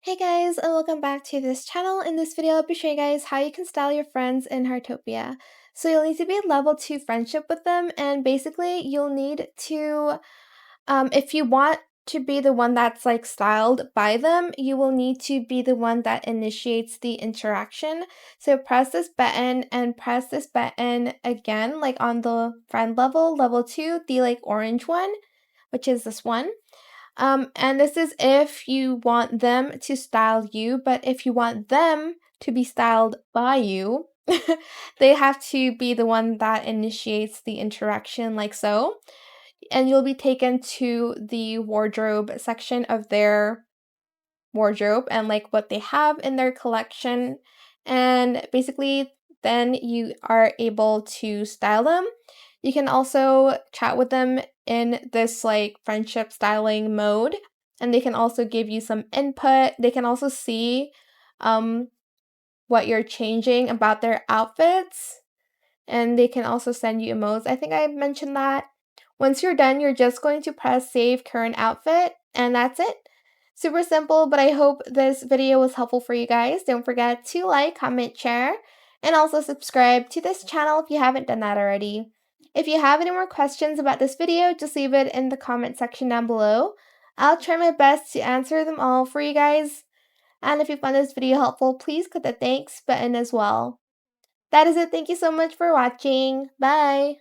Hey guys, and welcome back to this channel. In this video, I'll be showing you guys how you can style your friends in Heartopia. So you'll need to be at level 2 friendship with them, and basically you'll need to, if you want to be the one that's like styled by them, you will need to be the one that initiates the interaction. So press this button and press this button again, like on the friend level, level 2, the like orange one, which is this one. And this is if you want them to style you, but if you want them to be styled by you, they have to be the one that initiates the interaction like so. And you'll be taken to the wardrobe section of their wardrobe and like what they have in their collection. And basically, then you are able to style them. You can also chat with them in this like friendship styling mode, and they can also give you some input. They can also see what you're changing about their outfits, and they can also send you emotes. I think I mentioned that. Once you're done, you're just going to press save current outfit, and that's it. Super simple, but I hope this video was helpful for you guys. Don't forget to like, comment, share, and also subscribe to this channel if you haven't done that already. If you have any more questions about this video, just leave it in the comment section down below. I'll try my best to answer them all for you guys. And if you found this video helpful, please click the thanks button as well. That is it. Thank you so much for watching. Bye!